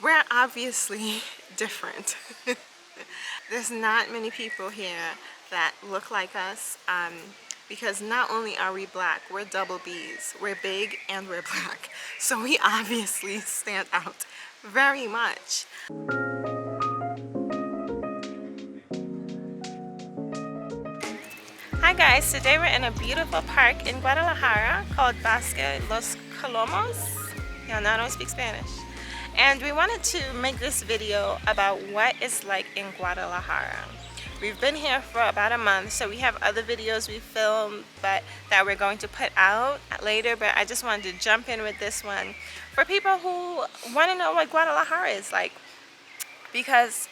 We're obviously different. There's not many people here that look like us because not only are we black, we're double Bs. We're big and we're black. So we obviously stand out very much. Hi guys, today we're in a beautiful park in Guadalajara called Bosque Los Colomos. Y'all know I don't speak Spanish. And we wanted to make this video about what it's like in Guadalajara. We've been here for about a month, so we have other videos we filmed but that we're going to put out later, but I just wanted to jump in with this one for people who want to know what Guadalajara is like, because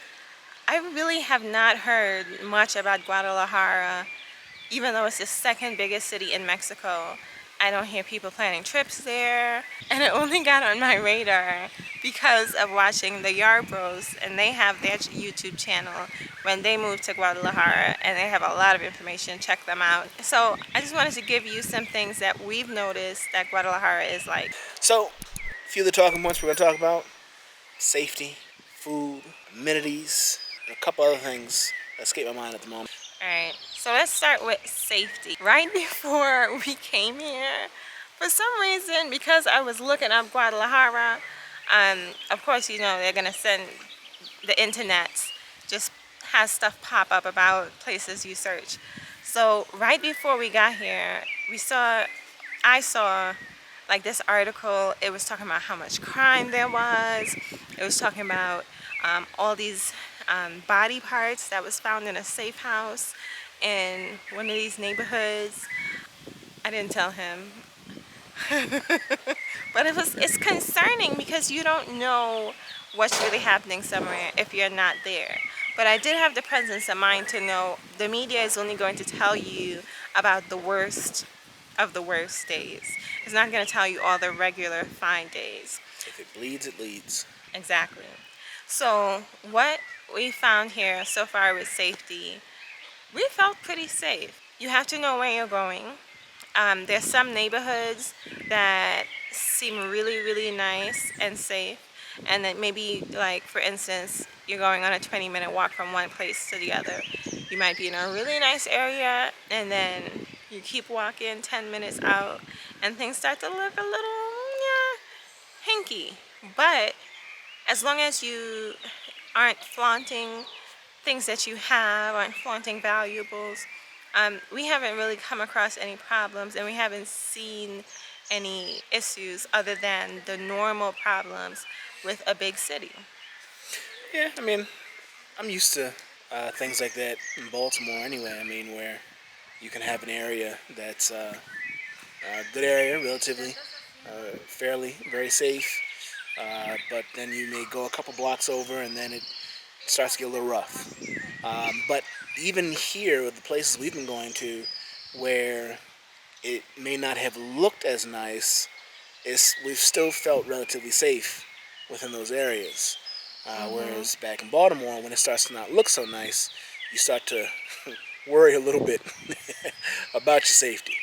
I really have not heard much about Guadalajara. Even though it's the second biggest city in Mexico, I don't hear people planning trips there. And it only got on my radar because of watching the Yard Bros, and they have their YouTube channel when they moved to Guadalajara, and they have a lot of information. Check them out. So I just wanted to give you some things that we've noticed that Guadalajara is like. So, a few of the talking points we're going to talk about: safety, food, amenities, and a couple other things that escape my mind at the moment. Alright, so let's start with safety. Right before we came here, for some reason, because I was looking up Guadalajara, of course, you know, they're going to send the internet, just has stuff pop up about places you search. So right before we got here, I saw like this article. It was talking about how much crime there was. It was talking about all these body parts that was found in a safe house in one of these neighborhoods. I didn't tell him. But it's concerning because you don't know what's really happening somewhere if you're not there. But I did have the presence of mind to know the media is only going to tell you about the worst of the worst days. It's not going to tell you all the regular fine days. If it bleeds, it leads. Exactly. So what we found here so far with safety, we felt pretty safe. You have to know where you're going. There's some neighborhoods that seem really, really nice and safe. And then maybe, like, for instance, you're going on a 20-minute walk from one place to the other. You might be in a really nice area, and then you keep walking 10 minutes out, and things start to look a little, yeah, hinky. But as long as you aren't flaunting things that you have, aren't flaunting valuables, we haven't really come across any problems, and we haven't seen any issues other than the normal problems with a big city. Yeah, I mean, I'm used to things like that in Baltimore anyway. I mean, where you can have an area that's a good area, relatively, fairly, very safe, but then you may go a couple blocks over and then it starts to get a little rough. But even here, with the places we've been going to, where it may not have looked as nice, we've still felt relatively safe within those areas. Whereas back in Baltimore, when it starts to not look so nice, you start to worry a little bit about your safety.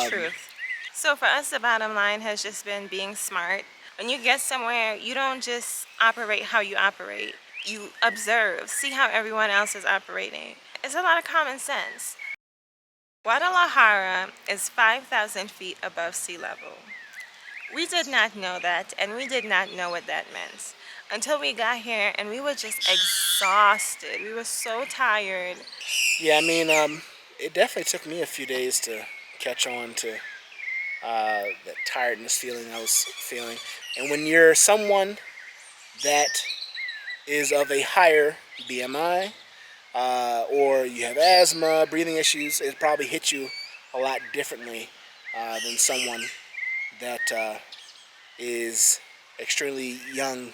Truth. So for us, the bottom line has just been being smart. When you get somewhere, you don't just operate how you operate. You observe, see how everyone else is operating. It's a lot of common sense. Guadalajara is 5,000 feet above sea level. We did not know that, and we did not know what that meant until we got here, and we were just exhausted. We were so tired. Yeah, I mean, it definitely took me a few days to catch on to that tiredness feeling I was feeling. And when you're someone that is of a higher BMI, or you have asthma, breathing issues, it probably hits you a lot differently than someone that is extremely young,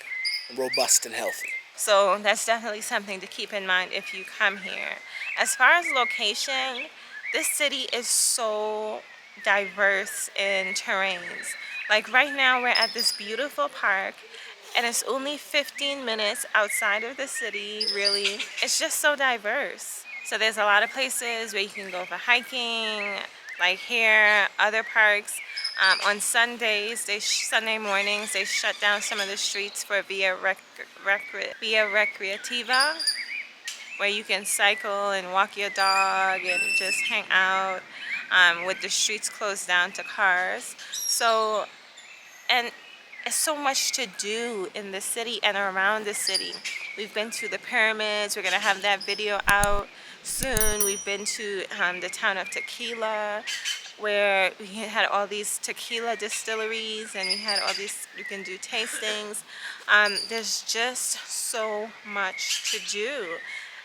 robust, and healthy. So that's definitely something to keep in mind if you come here. As far as location, this city is so diverse in terrains. Like right now we're at this beautiful park, and it's only 15 minutes outside of the city, really. It's just so diverse. So there's a lot of places where you can go for hiking, like here, other parks. On Sundays, Sunday mornings, they shut down some of the streets for Via Recreativa, where you can cycle and walk your dog and just hang out with the streets closed down to cars. So, and it's so much to do in the city and around the city. We've been to the pyramids. We're going to have that video out soon. We've been to the town of Akeyla, where we had all these tequila distilleries, and we had all these, you can do tastings. There's just so much to do.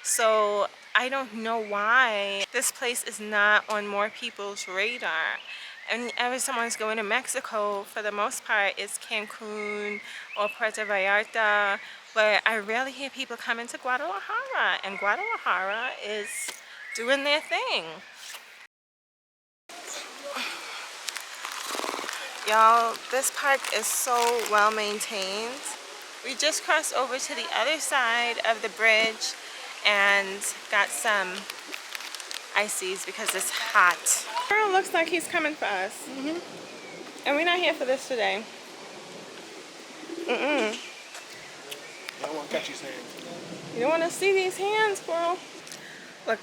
So I don't know why this place is not on more people's radar. And every someone's going to Mexico, for the most part, it's Cancun or Puerto Vallarta. But I rarely hear people coming to Guadalajara, and Guadalajara is doing their thing. Y'all, this park is so well maintained. We just crossed over to the other side of the bridge and got some ices because it's hot. Girl looks like he's coming for us. And we're not here for this today. I don't want to catch these hands. You don't want to see these hands, girl.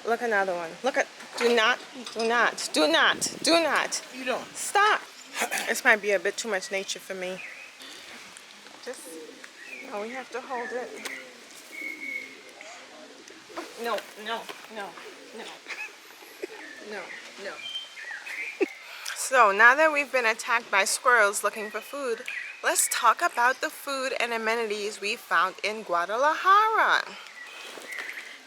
Look another one. Look at, do not. What are you doing? Stop. This might be a bit too much nature for me. Just, oh, we have to hold it. No. So now that we've been attacked by squirrels looking for food, let's talk about the food and amenities we found in Guadalajara.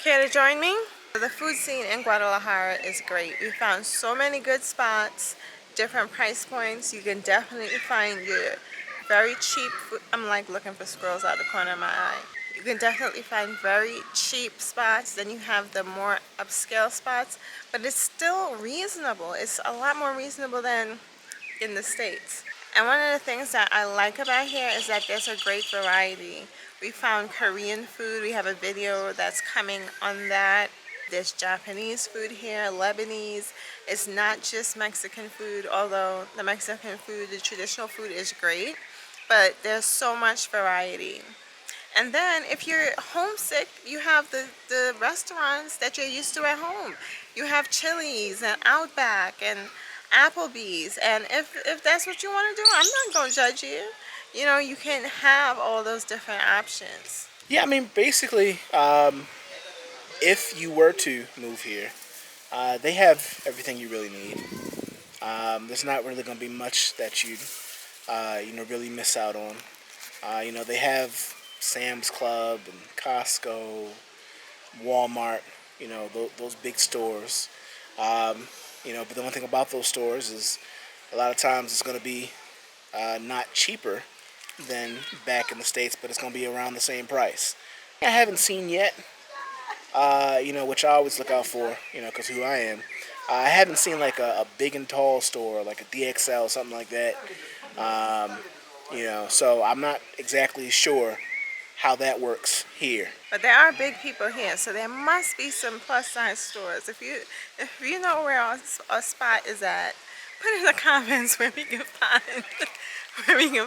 Care to join me? The food scene in Guadalajara is great. We found so many good spots, different price points. You can definitely find your very cheap food. I'm like looking for squirrels out the corner of my eye. You can definitely find very cheap spots. Then you have the more upscale spots, but it's still reasonable. It's a lot more reasonable than in the States. And one of the things that I like about here is that there's a great variety. We found Korean food. We have a video that's coming on that. There's Japanese food here, Lebanese. It's not just Mexican food, although the Mexican food, the traditional food is great, but there's so much variety. And then if you're homesick, you have the restaurants that you're used to at home. You have Chili's and Outback and Applebee's. And if that's what you want to do, I'm not going to judge you. You know, you can have all those different options. Yeah, I mean, basically, if you were to move here, they have everything you really need. There's not really going to be much that you'd, really miss out on. They have Sam's Club and Costco, Walmart, those big stores. But the one thing about those stores is a lot of times it's going to be not cheaper than back in the States, but it's going to be around the same price. I haven't seen yet, which I always look out for, because who I am. I haven't seen like a big and tall store, like a DXL, something like that. So I'm not exactly sure how that works here. But there are big people here, so there must be some plus size stores. If you know where our spot is at, put in the comments where we can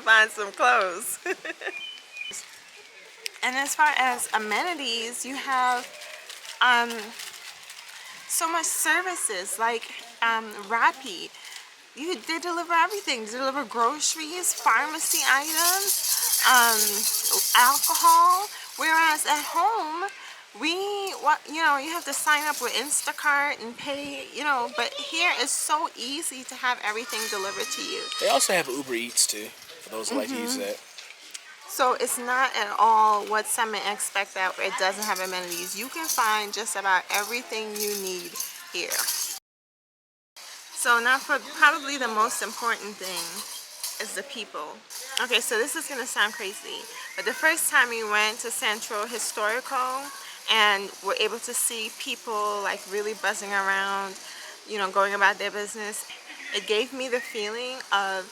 find some clothes. And as far as amenities, you have so much services like Rappi. They deliver everything. They deliver groceries, pharmacy items, alcohol. Whereas at home, you have to sign up with Instacart and pay, but here it's so easy to have everything delivered to you. They also have Uber Eats too, for those who like to use that. So it's not at all what some may expect that it doesn't have amenities. You can find just about everything you need here. So now for probably the most important thing is the people. Okay, so this is going to sound crazy, but the first time we went to Central Historical and were able to see people like really buzzing around, going about their business, it gave me the feeling of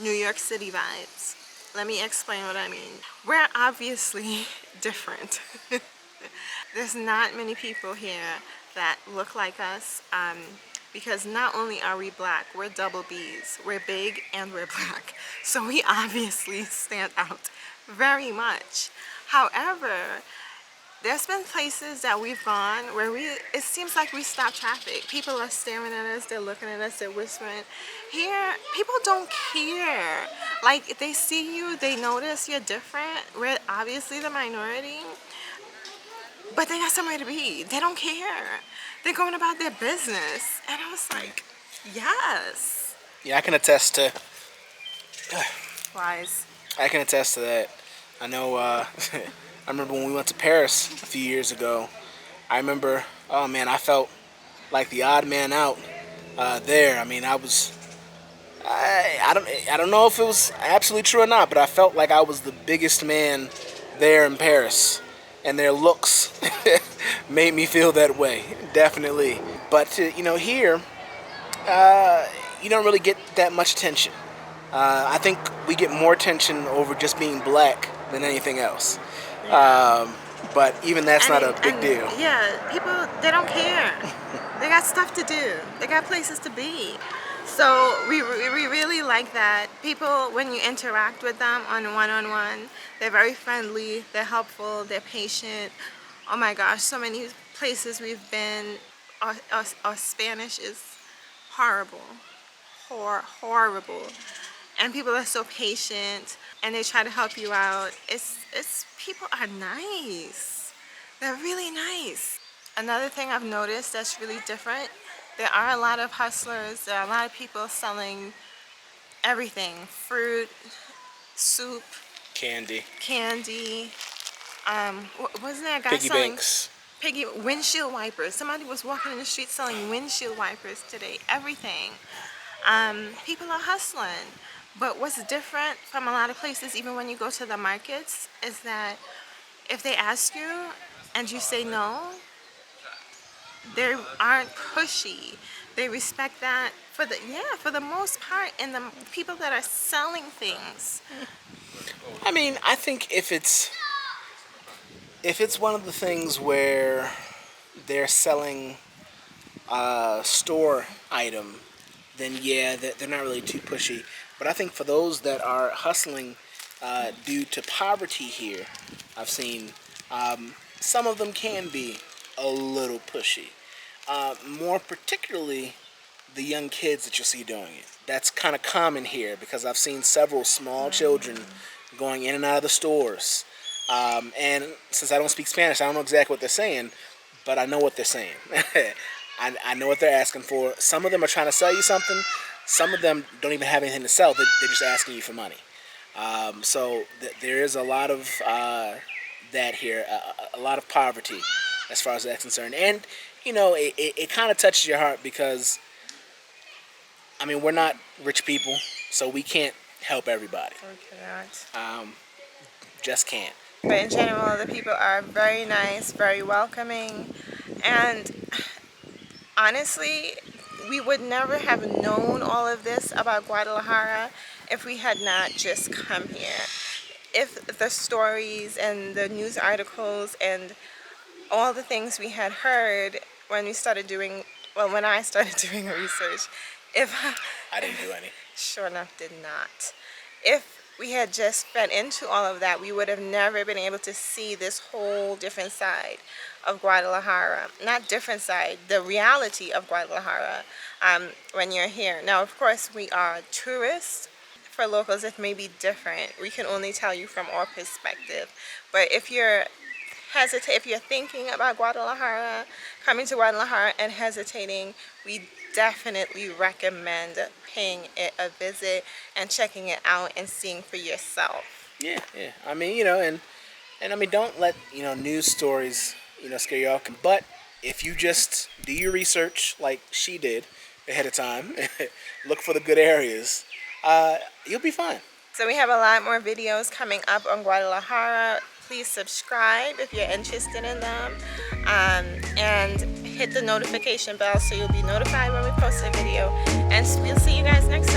New York City vibes. Let me explain what I mean. We're obviously different. There's not many people here that look like us. because not only are we black, we're double B's. We're big and we're black. So we obviously stand out very much. However, there's been places that we've gone where it seems like we stop traffic. People are staring at us, they're looking at us, they're whispering. Here, people don't care. Like, if they see you, they notice you're different. We're obviously the minority, but they got somewhere to be. They don't care. They're going about their business. And I was like, yes. Yeah, I can attest to. Wise. I can attest to that. I know. I remember when we went to Paris a few years ago. I remember. Oh man, I felt like the odd man out there. I mean, I was. I don't know if it was absolutely true or not, but I felt like I was the biggest man there in Paris, and their looks made me feel that way, definitely. But here, you don't really get that much attention. I think we get more attention over just being black than anything else. But even that's not a big deal. Yeah, people, they don't care. They got stuff to do. They got places to be. So we really like that. People, when you interact with them on one-on-one, they're very friendly, they're helpful, they're patient. Oh my gosh, so many places we've been, our Spanish is horrible. Horrible. And people are so patient and they try to help you out. It's people are nice. They're really nice. Another thing I've noticed that's really different, there are a lot of hustlers, there are a lot of people selling everything. Fruit, soup, Candy. Wasn't there a guy Piggy selling banks. windshield wipers? Somebody was walking in the street selling windshield wipers today. Everything. People are hustling. But what's different from a lot of places, even when you go to the markets, is that if they ask you and you say no, they aren't pushy. They respect that for the most part, and the people that are selling things. I mean, I think if it's one of the things where they're selling a store item, then yeah, they're not really too pushy. But I think for those that are hustling due to poverty here, I've seen some of them can be a little pushy. More particularly the young kids that you'll see doing it. That's kind of common here because I've seen several small children going in and out of the stores. And since I don't speak Spanish, I don't know exactly what they're saying, but I know what they're saying. I know what they're asking for. Some of them are trying to sell you something. Some of them don't even have anything to sell. They're just asking you for money. So there is a lot of that here, a lot of poverty as far as that's concerned. And, it kind of touches your heart because, I mean, we're not rich people, so we can't help everybody. We cannot. Just can't. But in general, the people are very nice, very welcoming, and honestly, we would never have known all of this about Guadalajara if we had not just come here. If the stories and the news articles and all the things we had heard when I started doing research, I didn't do any. Sure enough, did not. If we had just fed into all of that, we would have never been able to see this whole different side of Guadalajara. Not different side, the reality of Guadalajara when you're here. Now, of course, we are tourists. For locals, it may be different. We can only tell you from our perspective. But if you're thinking about Guadalajara, coming to Guadalajara and hesitating, we definitely recommend paying it a visit and checking it out and seeing for yourself. Yeah. I mean, and I mean, don't let news stories scare you off. But if you just do your research like she did ahead of time, look for the good areas, you'll be fine. So we have a lot more videos coming up on Guadalajara. Please subscribe if you're interested in them, and hit the notification bell so you'll be notified when we post a video. And we'll see you guys next time.